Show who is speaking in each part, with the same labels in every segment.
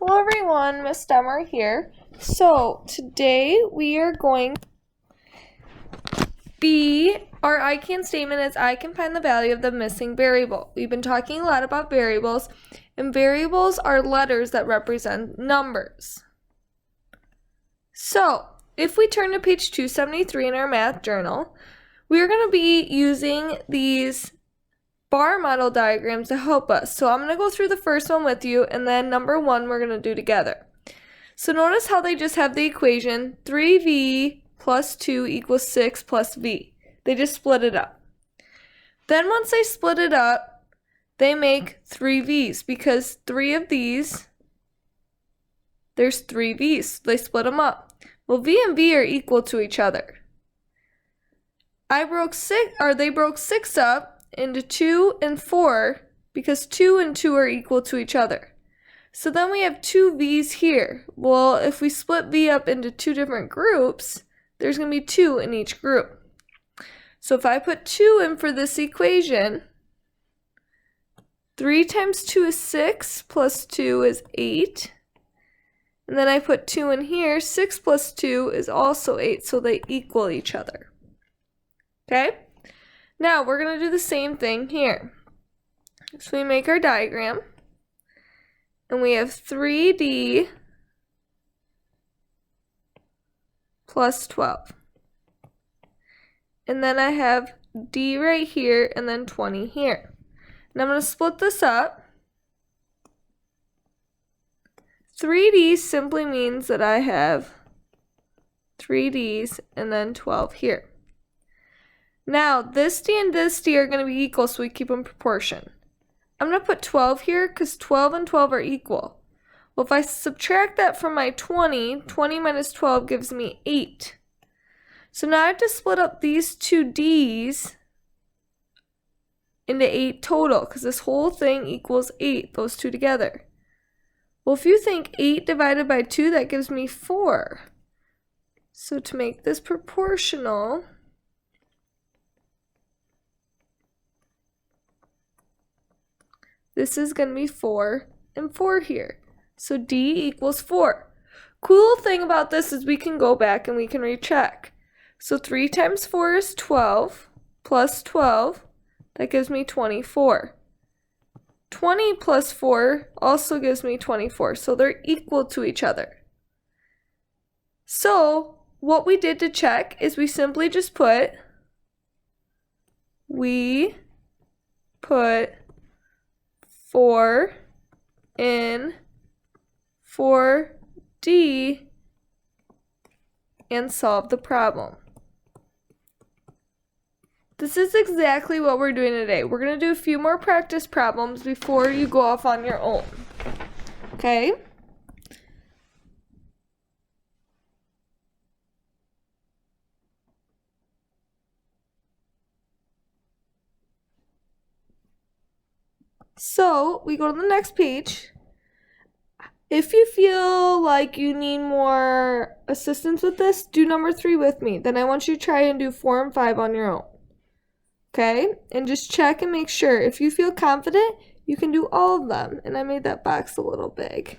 Speaker 1: Hello everyone, Miss Demmer here. So today we are going to be, our I can statement is I can find the value of the missing variable. We've been talking a lot about variables, and variables are letters that represent numbers. So if we turn to page 273 in our math journal, we are going to be using these bar model diagrams to help us. So I'm going to go through the first one with you, and then number 1 we're going to do together. So notice how they just have the equation 3v plus 2 equals 6 plus v. They just split it up. Then once they split it up, they make 3v's because 3 of these, there's 3v's. They split them up. Well, v and v are equal to each other. They broke 6 up into 2 and 4 because 2 and 2 are equal to each other. So then we have 2 v's here. Well, if we split v up into 2 different groups, there's going to be 2 in each group. So if I put 2 in for this equation, 3 times 2 is 6 plus 2 is 8. And then I put 2 in here, 6 plus 2 is also 8, so they equal each other. Okay? Now we're going to do the same thing here. So we make our diagram, and we have 3d plus 12. And then I have d right here, and then 20 here. And I'm going to split this up. 3d simply means that I have 3d's and then 12 here. Now, this d and this d are going to be equal, so we keep them proportion. I'm going to put 12 here because 12 and 12 are equal. Well, if I subtract that from my 20, 20 minus 12 gives me 8. So now I have to split up these two d's into 8 total because this whole thing equals 8, those two together. Well, if you think 8 divided by 2, that gives me 4. So to make this proportional, this is going to be 4 and 4 here. So D equals 4. Cool thing about this is we can go back and we can recheck. So 3 times 4 is 12 plus 12. That gives me 24. 20 plus 4 also gives me 24. So they're equal to each other. So what we did to check is we simply just put 4 in 4D and solve the problem. This is exactly what we're doing today. We're going to do a few more practice problems before you go off on your own. Okay? So we go to the next page. If you feel like you need more assistance with this, do number 3 with me. Then I want you to try and do 4 and 5 on your own. Okay? And just check and make sure. If you feel confident, you can do all of them. And I made that box a little big.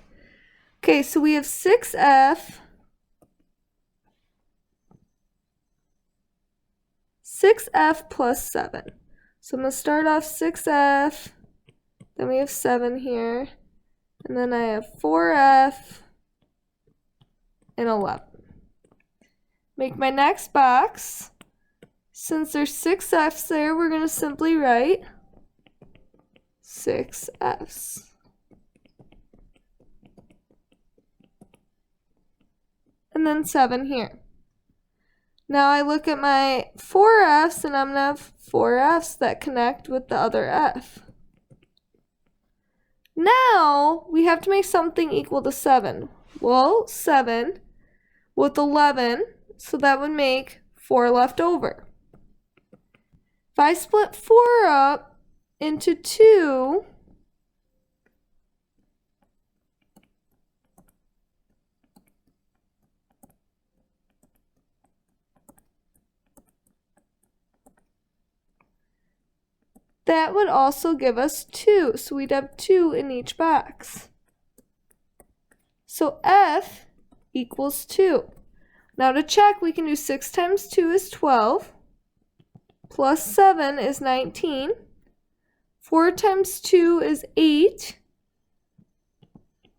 Speaker 1: Okay, so we have 6f. 6f plus 7. So I'm going to start off 6f. Then we have 7 here. And then I have 4f and 11. Make my next box. Since there's 6 f's there, we're going to simply write 6 f's. And then 7 here. Now I look at my 4 f's, and I'm going to have 4 f's that connect with the other f. Now we have to make something equal to 7. Well, 7 with 11, so that would make 4 left over. If I split 4 up into 2, that would also give us 2. So we'd have 2 in each box. So F equals 2. Now to check, we can do 6 times 2 is 12, plus 7 is 19, 4 times 2 is 8,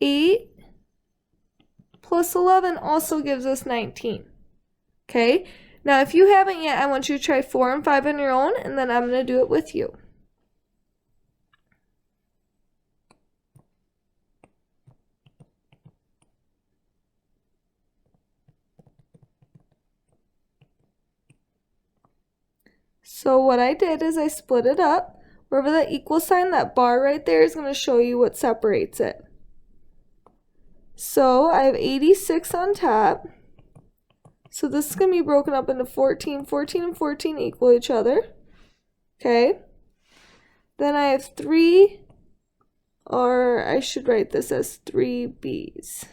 Speaker 1: 8 plus 11 also gives us 19. Okay, now if you haven't yet, I want you to try 4 and 5 on your own, and then I'm going to do it with you. So what I did is I split it up. Wherever that equal sign, that bar right there is going to show you what separates it. So I have 86 on top. So this is going to be broken up into 14. 14 and 14 equal each other. Okay. Then I have 3, or I should write this as 3 B's.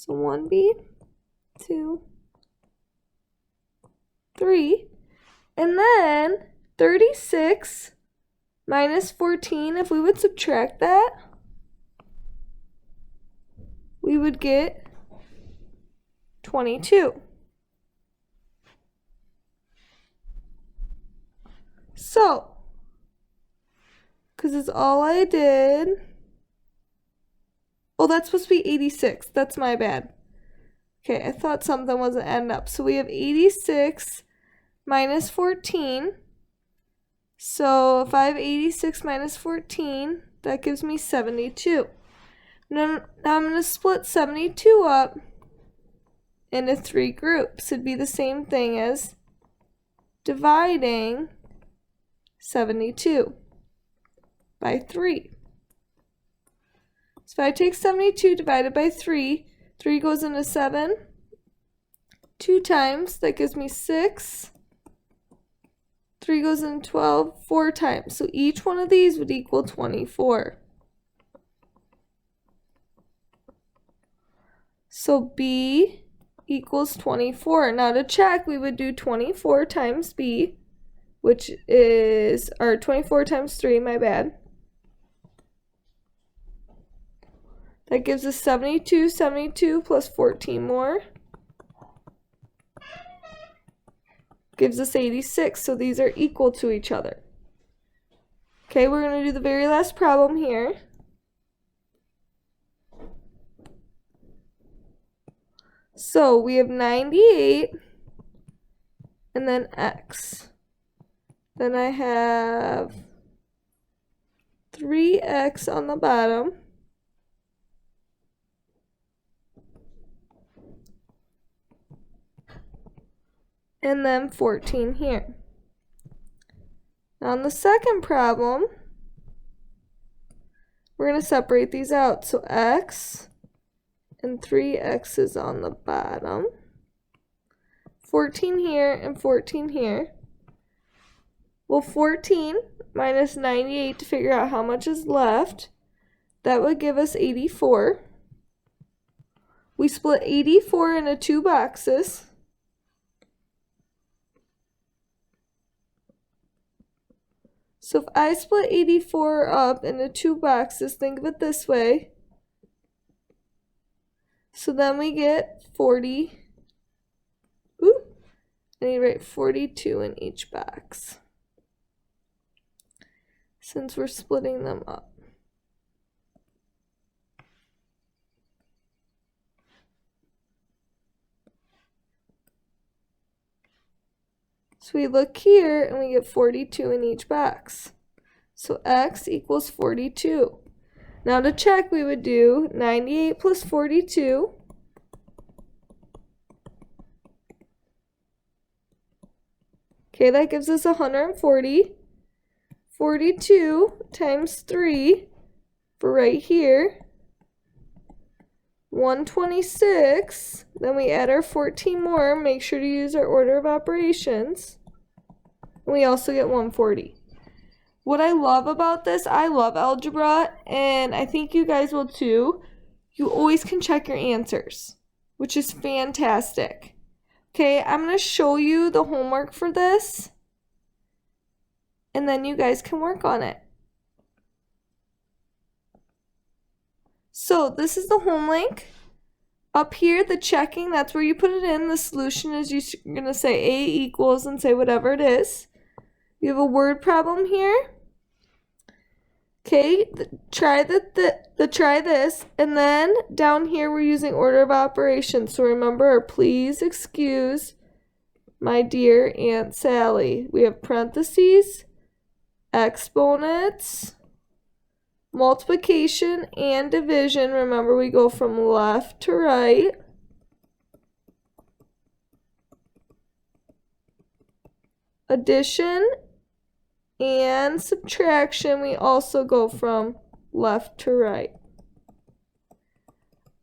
Speaker 1: So 1 B, 2, 3, and then 36 minus 14, if we would subtract that, we would get 22. So, because it's all I did, oh, that's supposed to be 86. That's my bad. Okay, I thought something wasn't adding up. So we have 86 minus 14. So if I have 86 minus 14, that gives me 72. Now I'm going to split 72 up into 3 groups. It'd be the same thing as dividing 72 by 3. So if I take 72 divided by 3, 3 goes into 7, 2 times, that gives me 6. 3 goes into 12, 4 times. So each one of these would equal 24. So B equals 24. Now to check, we would do 24 times B, which is, or 24 times 3, my bad. That gives us 72, 72 plus 14 more. Gives us 86, so these are equal to each other. Okay, we're going to do the very last problem here. So we have 98, and then x. Then I have 3x on the bottom. And then 14 here. Now on the second problem, we're going to separate these out. So x and 3x is on the bottom. 14 here and 14 here. Well, 14 minus 98 to figure out how much is left. That would give us 84. We split 84 into 2 boxes. So if I split 84 up into 2 boxes, think of it this way. So then we get 40. Ooh, I need to write 42 in each box, since we're splitting them up. So we look here and we get 42 in each box. So x equals 42. Now to check, we would do 98 plus 42. Okay, that gives us 140. 42 times 3 for right here. 126, then we add our 14 more, make sure to use our order of operations. And we also get 140. What I love about this, I love algebra, and I think you guys will too. You always can check your answers, which is fantastic. Okay, I'm going to show you the homework for this. and then you guys can work on it. So this is the home link. Up here, the checking, that's where you put it in. The solution is you're going to say A equals and say whatever it is. You have a word problem here. Okay, try this, and then down here we're using order of operations. So remember, please excuse my dear Aunt Sally. We have parentheses, exponents, multiplication and division. Remember, we go from left to right. Addition and subtraction, we also go from left to right.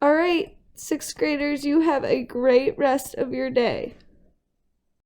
Speaker 1: All right, 6th graders, you have a great rest of your day.